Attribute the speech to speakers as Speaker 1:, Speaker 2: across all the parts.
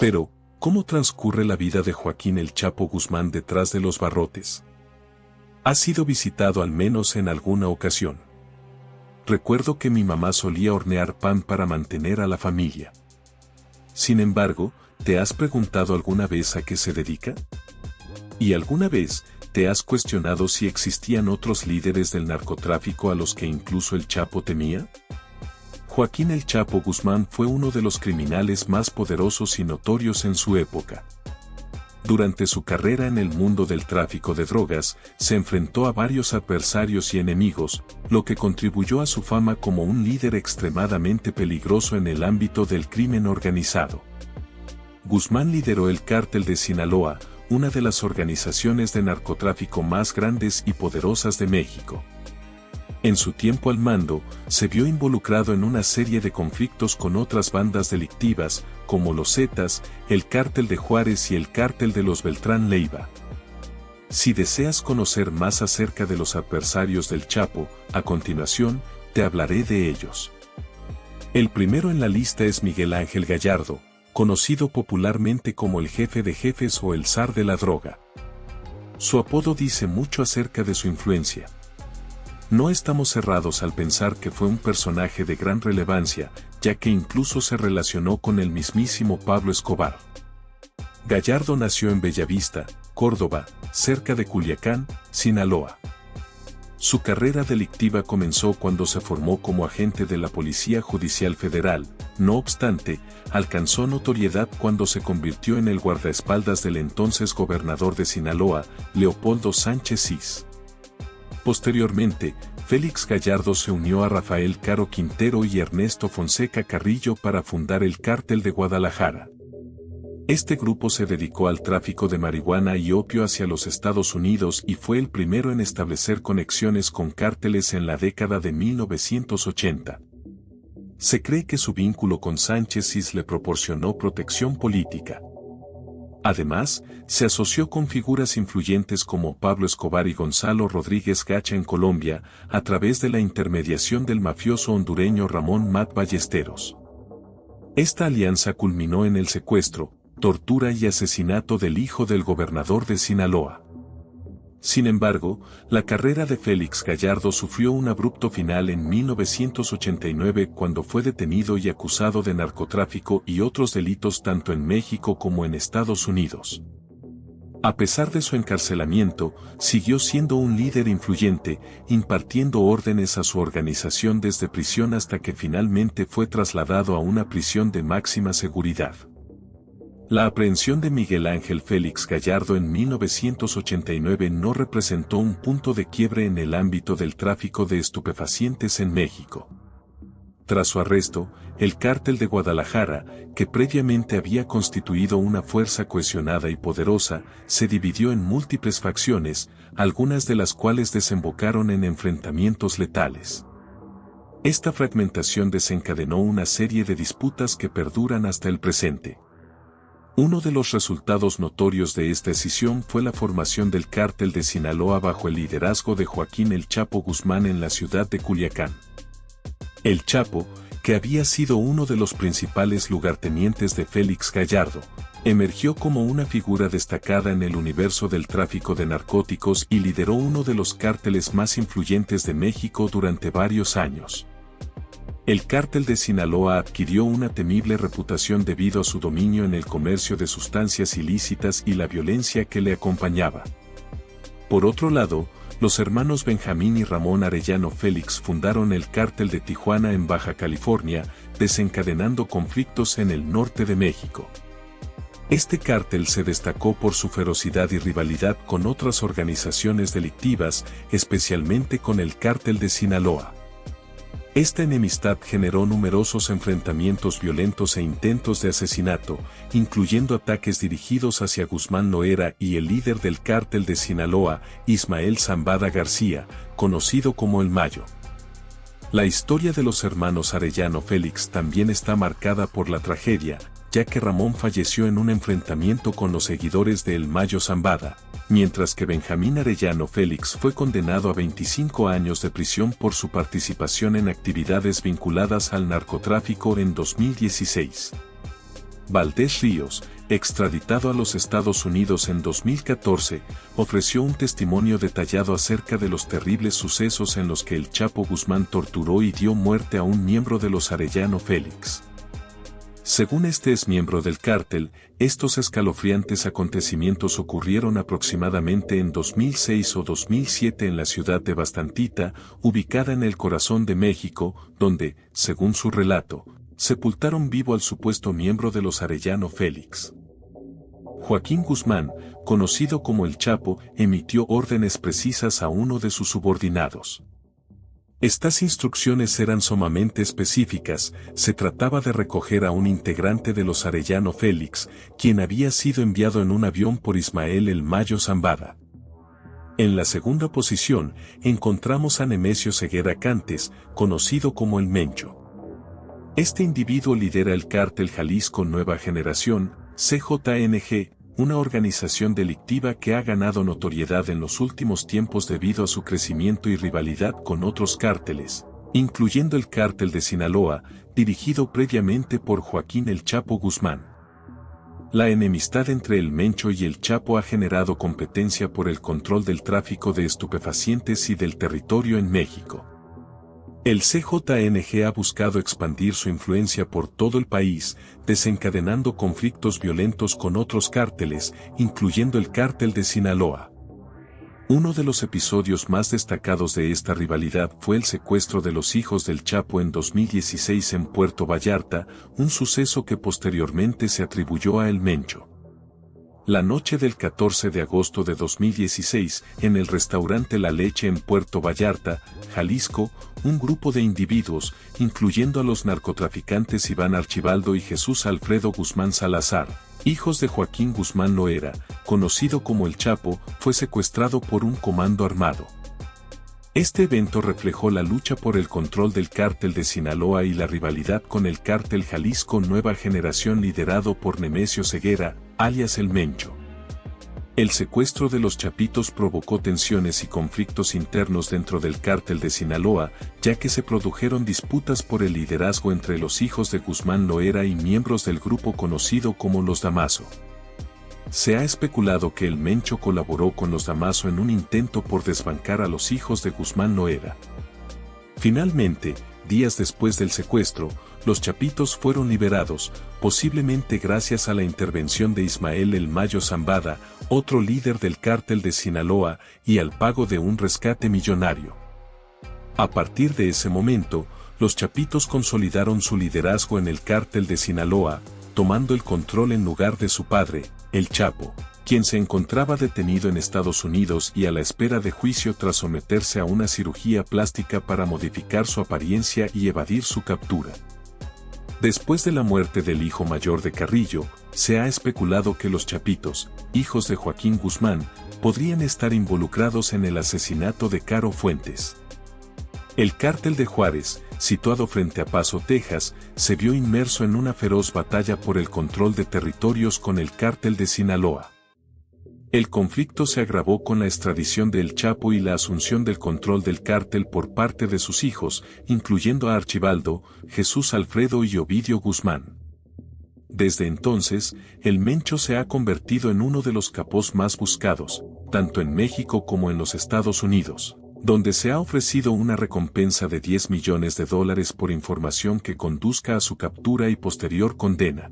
Speaker 1: Pero, ¿cómo transcurre la vida de Joaquín El Chapo Guzmán detrás de los barrotes? ¿Ha sido visitado al menos en alguna ocasión? Recuerdo que mi mamá solía hornear pan para mantener a la familia. Sin embargo, ¿te has preguntado alguna vez a qué se dedica? ¿Y alguna vez te has cuestionado si existían otros líderes del narcotráfico a los que incluso el Chapo temía? Joaquín El Chapo Guzmán fue uno de los criminales más poderosos y notorios en su época. Durante su carrera en el mundo del tráfico de drogas, se enfrentó a varios adversarios y enemigos, lo que contribuyó a su fama como un líder extremadamente peligroso en el ámbito del crimen organizado. Guzmán lideró el Cártel de Sinaloa, una de las organizaciones de narcotráfico más grandes y poderosas de México. En su tiempo al mando, se vio involucrado en una serie de conflictos con otras bandas delictivas, como los Zetas, el Cártel de Juárez y el Cártel de los Beltrán Leiva. Si deseas conocer más acerca de los adversarios del Chapo, a continuación, te hablaré de ellos. El primero en la lista es Miguel Ángel Gallardo, conocido popularmente como el jefe de jefes o el zar de la droga. Su apodo dice mucho acerca de su influencia. No estamos cerrados al pensar que fue un personaje de gran relevancia, ya que incluso se relacionó con el mismísimo Pablo Escobar. Gallardo nació en Bellavista, Córdoba, cerca de Culiacán, Sinaloa. Su carrera delictiva comenzó cuando se formó como agente de la Policía Judicial Federal. No obstante, alcanzó notoriedad cuando se convirtió en el guardaespaldas del entonces gobernador de Sinaloa, Leopoldo Sánchez Cis. Posteriormente, Félix Gallardo se unió a Rafael Caro Quintero y Ernesto Fonseca Carrillo para fundar el Cártel de Guadalajara. Este grupo se dedicó al tráfico de marihuana y opio hacia los Estados Unidos y fue el primero en establecer conexiones con cárteles en la década de 1980. Se cree que su vínculo con Sánchez Cis le proporcionó protección política. Además, se asoció con figuras influyentes como Pablo Escobar y Gonzalo Rodríguez Gacha en Colombia, a través de la intermediación del mafioso hondureño Ramón Mat Ballesteros. Esta alianza culminó en el secuestro, tortura y asesinato del hijo del gobernador de Sinaloa. Sin embargo, la carrera de Félix Gallardo sufrió un abrupto final en 1989 cuando fue detenido y acusado de narcotráfico y otros delitos tanto en México como en Estados Unidos. A pesar de su encarcelamiento, siguió siendo un líder influyente, impartiendo órdenes a su organización desde prisión hasta que finalmente fue trasladado a una prisión de máxima seguridad. La aprehensión de Miguel Ángel Félix Gallardo en 1989 no representó un punto de quiebre en el ámbito del tráfico de estupefacientes en México. Tras su arresto, el Cártel de Guadalajara, que previamente había constituido una fuerza cohesionada y poderosa, se dividió en múltiples facciones, algunas de las cuales desembocaron en enfrentamientos letales. Esta fragmentación desencadenó una serie de disputas que perduran hasta el presente. Uno de los resultados notorios de esta escisión fue la formación del Cártel de Sinaloa bajo el liderazgo de Joaquín El Chapo Guzmán en la ciudad de Culiacán. El Chapo, que había sido uno de los principales lugartenientes de Félix Gallardo, emergió como una figura destacada en el universo del tráfico de narcóticos y lideró uno de los cárteles más influyentes de México durante varios años. El Cártel de Sinaloa adquirió una temible reputación debido a su dominio en el comercio de sustancias ilícitas y la violencia que le acompañaba. Por otro lado, los hermanos Benjamín y Ramón Arellano Félix fundaron el Cártel de Tijuana en Baja California, desencadenando conflictos en el norte de México. Este cártel se destacó por su ferocidad y rivalidad con otras organizaciones delictivas, especialmente con el Cártel de Sinaloa. Esta enemistad generó numerosos enfrentamientos violentos e intentos de asesinato, incluyendo ataques dirigidos hacia Guzmán Loera y el líder del Cártel de Sinaloa, Ismael Zambada García, conocido como El Mayo. La historia de los hermanos Arellano Félix también está marcada por la tragedia, ya que Ramón falleció en un enfrentamiento con los seguidores de El Mayo Zambada, mientras que Benjamín Arellano Félix fue condenado a 25 años de prisión por su participación en actividades vinculadas al narcotráfico en 2016. Valdés Ríos, extraditado a los Estados Unidos en 2014, ofreció un testimonio detallado acerca de los terribles sucesos en los que el Chapo Guzmán torturó y dio muerte a un miembro de los Arellano Félix. Según este exmiembro del cártel, estos escalofriantes acontecimientos ocurrieron aproximadamente en 2006 o 2007 en la ciudad de Bastantita, ubicada en el corazón de México, donde, según su relato, sepultaron vivo al supuesto miembro de los Arellano Félix. Joaquín Guzmán, conocido como el Chapo, emitió órdenes precisas a uno de sus subordinados. Estas instrucciones eran sumamente específicas, se trataba de recoger a un integrante de los Arellano Félix, quien había sido enviado en un avión por Ismael El Mayo Zambada. En la segunda posición, encontramos a Nemesio Ceguera Cantes, conocido como el Mencho. Este individuo lidera el cártel Jalisco Nueva Generación, CJNG, una organización delictiva que ha ganado notoriedad en los últimos tiempos debido a su crecimiento y rivalidad con otros cárteles, incluyendo el cártel de Sinaloa, dirigido previamente por Joaquín El Chapo Guzmán. La enemistad entre el Mencho y el Chapo ha generado competencia por el control del tráfico de estupefacientes y del territorio en México. El CJNG ha buscado expandir su influencia por todo el país, desencadenando conflictos violentos con otros cárteles, incluyendo el cártel de Sinaloa. Uno de los episodios más destacados de esta rivalidad fue el secuestro de los hijos del Chapo en 2016 en Puerto Vallarta, un suceso que posteriormente se atribuyó a El Mencho. La noche del 14 de agosto de 2016, en el restaurante La Leche en Puerto Vallarta, Jalisco, un grupo de individuos, incluyendo a los narcotraficantes Iván Archibaldo y Jesús Alfredo Guzmán Salazar, hijos de Joaquín Guzmán Loera, conocido como El Chapo, fue secuestrado por un comando armado. Este evento reflejó la lucha por el control del cártel de Sinaloa y la rivalidad con el cártel Jalisco Nueva Generación liderado por Nemesio Ceguera, alias El Mencho. El secuestro de los Chapitos provocó tensiones y conflictos internos dentro del cártel de Sinaloa, ya que se produjeron disputas por el liderazgo entre los hijos de Guzmán Loera y miembros del grupo conocido como los Damaso. Se ha especulado que el Mencho colaboró con los Damaso en un intento por desbancar a los hijos de Guzmán Loera. Finalmente, días después del secuestro, los Chapitos fueron liberados, posiblemente gracias a la intervención de Ismael El Mayo Zambada, otro líder del cártel de Sinaloa, y al pago de un rescate millonario. A partir de ese momento, los Chapitos consolidaron su liderazgo en el cártel de Sinaloa, tomando el control en lugar de su padre, El Chapo, quien se encontraba detenido en Estados Unidos y a la espera de juicio tras someterse a una cirugía plástica para modificar su apariencia y evadir su captura. Después de la muerte del hijo mayor de Carrillo, se ha especulado que los Chapitos, hijos de Joaquín Guzmán, podrían estar involucrados en el asesinato de Caro Fuentes. El cártel de Juárez, situado frente a Paso, Texas, se vio inmerso en una feroz batalla por el control de territorios con el cártel de Sinaloa. El conflicto se agravó con la extradición de El Chapo y la asunción del control del cártel por parte de sus hijos, incluyendo a Archibaldo, Jesús Alfredo y Ovidio Guzmán. Desde entonces, el Mencho se ha convertido en uno de los capos más buscados, tanto en México como en los Estados Unidos, donde se ha ofrecido una recompensa de $10 millones por información que conduzca a su captura y posterior condena.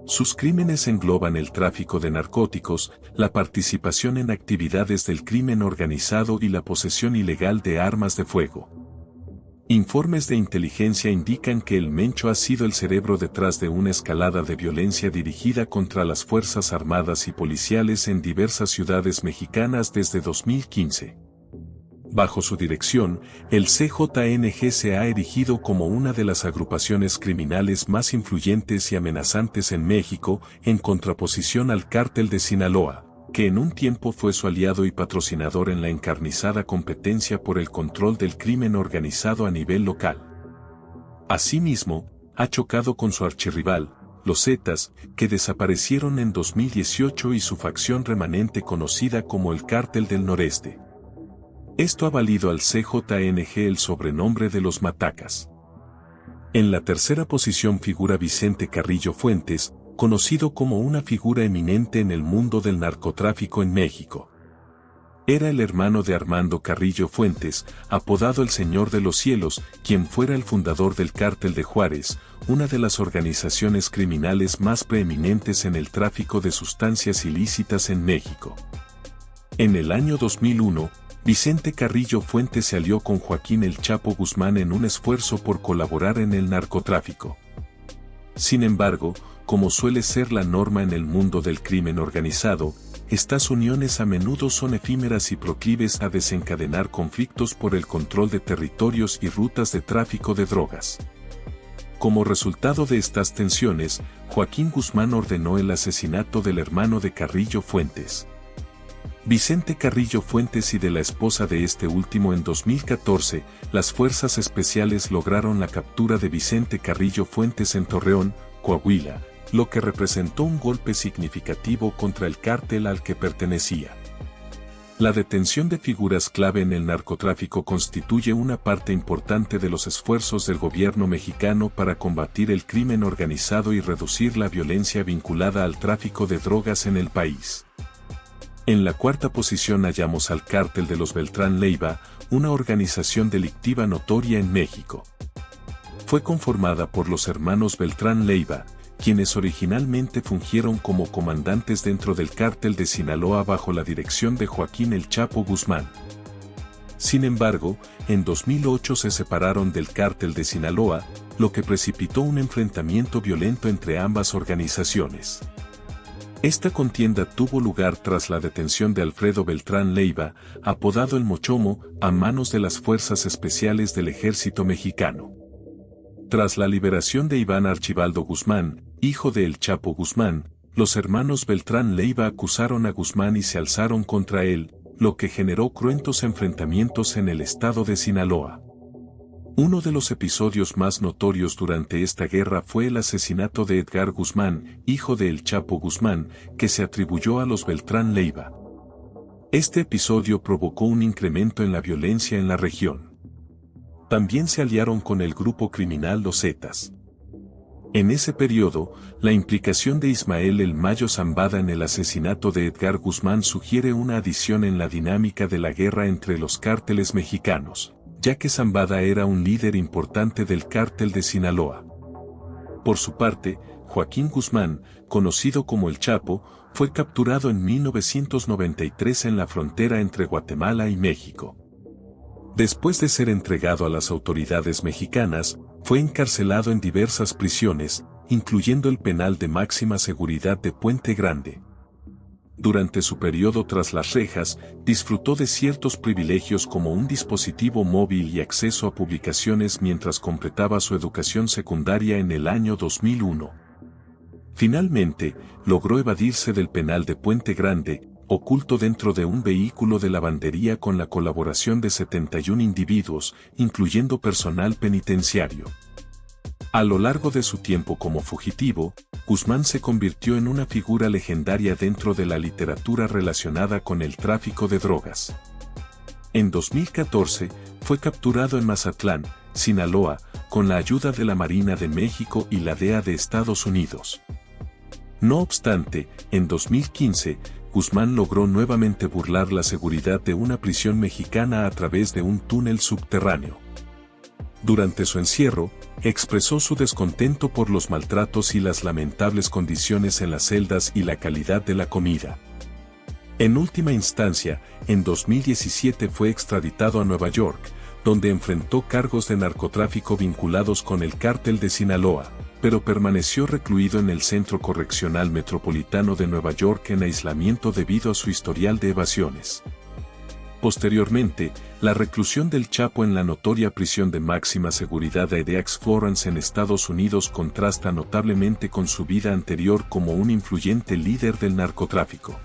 Speaker 1: Sus crímenes engloban el tráfico de narcóticos, la participación en actividades del crimen organizado y la posesión ilegal de armas de fuego. Informes de inteligencia indican que el Mencho ha sido el cerebro detrás de una escalada de violencia dirigida contra las Fuerzas Armadas y policiales en diversas ciudades mexicanas desde 2015. Bajo su dirección, el CJNG se ha erigido como una de las agrupaciones criminales más influyentes y amenazantes en México, en contraposición al cártel de Sinaloa, que en un tiempo fue su aliado y patrocinador en la encarnizada competencia por el control del crimen organizado a nivel local. Asimismo, ha chocado con su archirrival, los Zetas, que desaparecieron en 2018 y su facción remanente conocida como el Cártel del Noreste. Esto ha valido al CJNG el sobrenombre de los Matacas. En la tercera posición figura Vicente Carrillo Fuentes, conocido como una figura eminente en el mundo del narcotráfico en México. Era el hermano de Armando Carrillo Fuentes, apodado el Señor de los Cielos, quien fuera el fundador del Cártel de Juárez, una de las organizaciones criminales más preeminentes en el tráfico de sustancias ilícitas en México. En el año 2001, Vicente Carrillo Fuentes se alió con Joaquín El Chapo Guzmán en un esfuerzo por colaborar en el narcotráfico. Sin embargo, como suele ser la norma en el mundo del crimen organizado, estas uniones a menudo son efímeras y proclives a desencadenar conflictos por el control de territorios y rutas de tráfico de drogas. Como resultado de estas tensiones, Joaquín Guzmán ordenó el asesinato del hermano de Carrillo Fuentes, Vicente Carrillo Fuentes, y de la esposa de este último. En 2014, las fuerzas especiales lograron la captura de Vicente Carrillo Fuentes en Torreón, Coahuila, lo que representó un golpe significativo contra el cártel al que pertenecía. La detención de figuras clave en el narcotráfico constituye una parte importante de los esfuerzos del gobierno mexicano para combatir el crimen organizado y reducir la violencia vinculada al tráfico de drogas en el país. En la cuarta posición hallamos al Cártel de los Beltrán Leiva, una organización delictiva notoria en México. Fue conformada por los hermanos Beltrán Leiva, quienes originalmente fungieron como comandantes dentro del Cártel de Sinaloa bajo la dirección de Joaquín El Chapo Guzmán. Sin embargo, en 2008 se separaron del Cártel de Sinaloa, lo que precipitó un enfrentamiento violento entre ambas organizaciones. Esta contienda tuvo lugar tras la detención de Alfredo Beltrán Leiva, apodado El Mochomo, a manos de las fuerzas especiales del ejército mexicano. Tras la liberación de Iván Archibaldo Guzmán, hijo de El Chapo Guzmán, los hermanos Beltrán Leiva acusaron a Guzmán y se alzaron contra él, lo que generó cruentos enfrentamientos en el estado de Sinaloa. Uno de los episodios más notorios durante esta guerra fue el asesinato de Edgar Guzmán, hijo de El Chapo Guzmán, que se atribuyó a los Beltrán Leiva. Este episodio provocó un incremento en la violencia en la región. También se aliaron con el grupo criminal Los Zetas. En ese periodo, la implicación de Ismael El Mayo Zambada en el asesinato de Edgar Guzmán sugiere una adición en la dinámica de la guerra entre los cárteles mexicanos, ya que Zambada era un líder importante del Cártel de Sinaloa. Por su parte, Joaquín Guzmán, conocido como El Chapo, fue capturado en 1993 en la frontera entre Guatemala y México. Después de ser entregado a las autoridades mexicanas, fue encarcelado en diversas prisiones, incluyendo el penal de máxima seguridad de Puente Grande. Durante su periodo tras las rejas, disfrutó de ciertos privilegios como un dispositivo móvil y acceso a publicaciones mientras completaba su educación secundaria en el año 2001. Finalmente, logró evadirse del penal de Puente Grande, oculto dentro de un vehículo de lavandería con la colaboración de 71 individuos, incluyendo personal penitenciario. A lo largo de su tiempo como fugitivo, Guzmán se convirtió en una figura legendaria dentro de la literatura relacionada con el tráfico de drogas. En 2014, fue capturado en Mazatlán, Sinaloa, con la ayuda de la Marina de México y la DEA de Estados Unidos. No obstante, en 2015, Guzmán logró nuevamente burlar la seguridad de una prisión mexicana a través de un túnel subterráneo. Durante su encierro, expresó su descontento por los maltratos y las lamentables condiciones en las celdas y la calidad de la comida. En última instancia, en 2017 fue extraditado a Nueva York, donde enfrentó cargos de narcotráfico vinculados con el Cártel de Sinaloa, pero permaneció recluido en el Centro Correccional Metropolitano de Nueva York en aislamiento debido a su historial de evasiones. Posteriormente, la reclusión del Chapo en la notoria prisión de máxima seguridad de Edeax Florence en Estados Unidos contrasta notablemente con su vida anterior como un influyente líder del narcotráfico.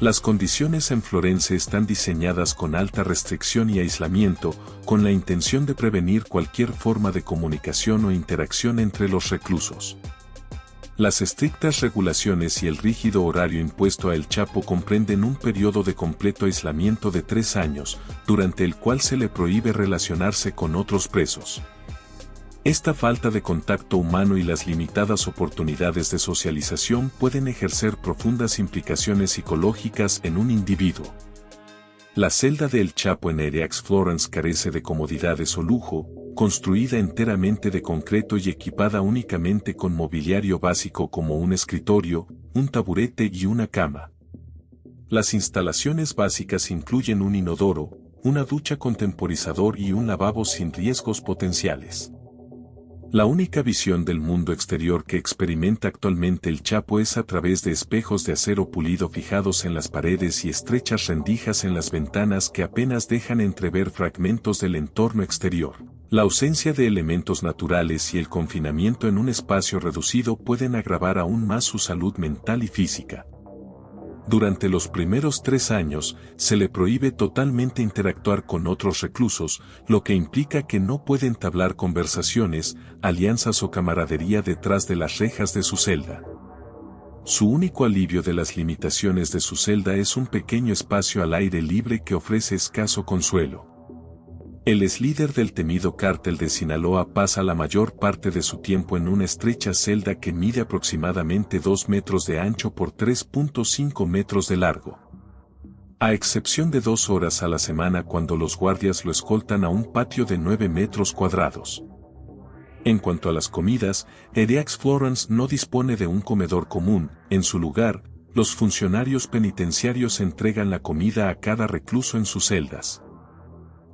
Speaker 1: Las condiciones en Florence están diseñadas con alta restricción y aislamiento, con la intención de prevenir cualquier forma de comunicación o interacción entre los reclusos. Las estrictas regulaciones y el rígido horario impuesto a El Chapo comprenden un periodo de completo aislamiento de 3 años, durante el cual se le prohíbe relacionarse con otros presos. Esta falta de contacto humano y las limitadas oportunidades de socialización pueden ejercer profundas implicaciones psicológicas en un individuo. La celda de El Chapo en Ereax Florence carece de comodidades o lujo, construida enteramente de concreto y equipada únicamente con mobiliario básico como un escritorio, un taburete y una cama. Las instalaciones básicas incluyen un inodoro, una ducha con temporizador y un lavabo sin riesgos potenciales. La única visión del mundo exterior que experimenta actualmente el Chapo es a través de espejos de acero pulido fijados en las paredes y estrechas rendijas en las ventanas que apenas dejan entrever fragmentos del entorno exterior. La ausencia de elementos naturales y el confinamiento en un espacio reducido pueden agravar aún más su salud mental y física. Durante los primeros 3 años, se le prohíbe totalmente interactuar con otros reclusos, lo que implica que no puede entablar conversaciones, alianzas o camaradería detrás de las rejas de su celda. Su único alivio de las limitaciones de su celda es un pequeño espacio al aire libre que ofrece escaso consuelo. El ex-líder del temido cártel de Sinaloa pasa la mayor parte de su tiempo en una estrecha celda que mide aproximadamente 2 metros de ancho por 3.5 metros de largo. A excepción de 2 horas a la semana cuando los guardias lo escoltan a un patio de 9 metros cuadrados. En cuanto a las comidas, Ereax Florence no dispone de un comedor común. En su lugar, los funcionarios penitenciarios entregan la comida a cada recluso en sus celdas.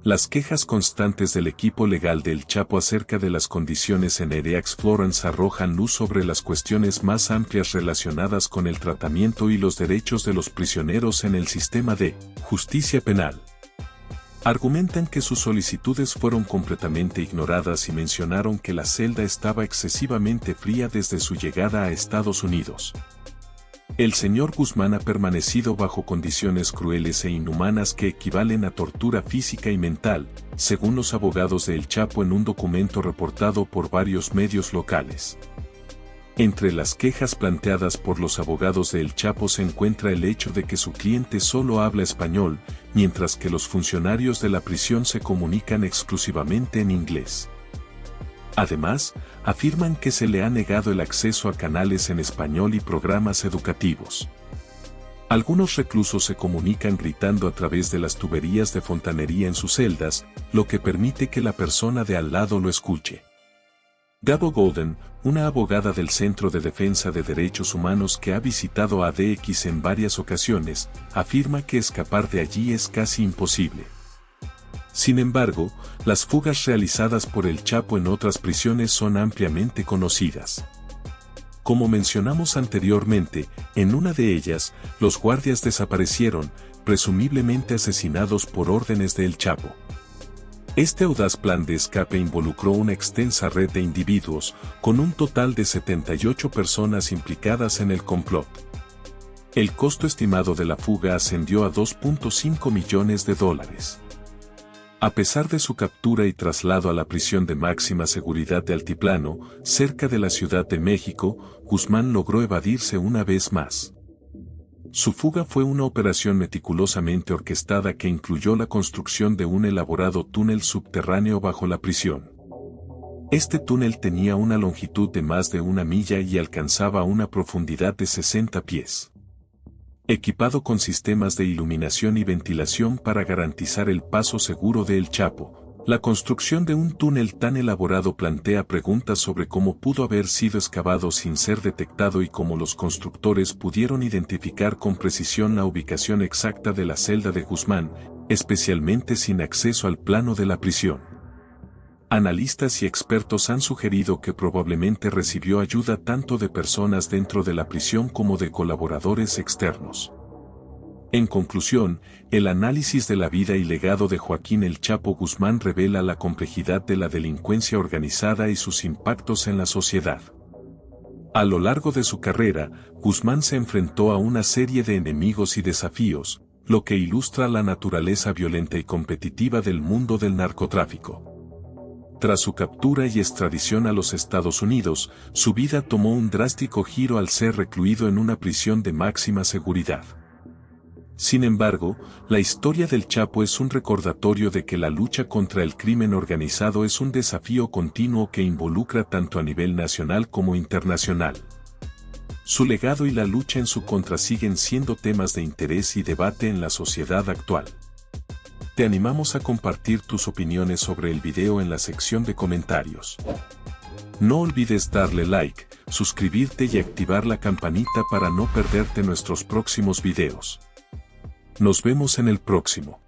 Speaker 1: Las quejas constantes del equipo legal del Chapo acerca de las condiciones en Ereax Florence arrojan luz sobre las cuestiones más amplias relacionadas con el tratamiento y los derechos de los prisioneros en el sistema de justicia penal. Argumentan que sus solicitudes fueron completamente ignoradas y mencionaron que la celda estaba excesivamente fría desde su llegada a Estados Unidos. El señor Guzmán ha permanecido bajo condiciones crueles e inhumanas que equivalen a tortura física y mental, según los abogados de El Chapo en un documento reportado por varios medios locales. Entre las quejas planteadas por los abogados de El Chapo se encuentra el hecho de que su cliente solo habla español, mientras que los funcionarios de la prisión se comunican exclusivamente en inglés. Además, afirman que se le ha negado el acceso a canales en español y programas educativos. Algunos reclusos se comunican gritando a través de las tuberías de fontanería en sus celdas, lo que permite que la persona de al lado lo escuche. Gabo Golden, una abogada del Centro de Defensa de Derechos Humanos que ha visitado a DX en varias ocasiones, afirma que escapar de allí es casi imposible. Sin embargo, las fugas realizadas por el Chapo en otras prisiones son ampliamente conocidas. Como mencionamos anteriormente, en una de ellas, los guardias desaparecieron, presumiblemente asesinados por órdenes de El Chapo. Este audaz plan de escape involucró una extensa red de individuos, con un total de 78 personas implicadas en el complot. El costo estimado de la fuga ascendió a $2.5 millones. A pesar de su captura y traslado a la prisión de máxima seguridad de Altiplano, cerca de la Ciudad de México, Guzmán logró evadirse una vez más. Su fuga fue una operación meticulosamente orquestada que incluyó la construcción de un elaborado túnel subterráneo bajo la prisión. Este túnel tenía una longitud de más de 1 milla y alcanzaba una profundidad de 60 pies. Equipado con sistemas de iluminación y ventilación para garantizar el paso seguro de El Chapo, la construcción de un túnel tan elaborado plantea preguntas sobre cómo pudo haber sido excavado sin ser detectado y cómo los constructores pudieron identificar con precisión la ubicación exacta de la celda de Guzmán, especialmente sin acceso al plano de la prisión. Analistas y expertos han sugerido que probablemente recibió ayuda tanto de personas dentro de la prisión como de colaboradores externos. En conclusión, el análisis de la vida y legado de Joaquín El Chapo Guzmán revela la complejidad de la delincuencia organizada y sus impactos en la sociedad. A lo largo de su carrera, Guzmán se enfrentó a una serie de enemigos y desafíos, lo que ilustra la naturaleza violenta y competitiva del mundo del narcotráfico. Tras su captura y extradición a los Estados Unidos, su vida tomó un drástico giro al ser recluido en una prisión de máxima seguridad. Sin embargo, la historia del Chapo es un recordatorio de que la lucha contra el crimen organizado es un desafío continuo que involucra tanto a nivel nacional como internacional. Su legado y la lucha en su contra siguen siendo temas de interés y debate en la sociedad actual. Te animamos a compartir tus opiniones sobre el video en la sección de comentarios. No olvides darle like, suscribirte y activar la campanita para no perderte nuestros próximos videos. Nos vemos en el próximo.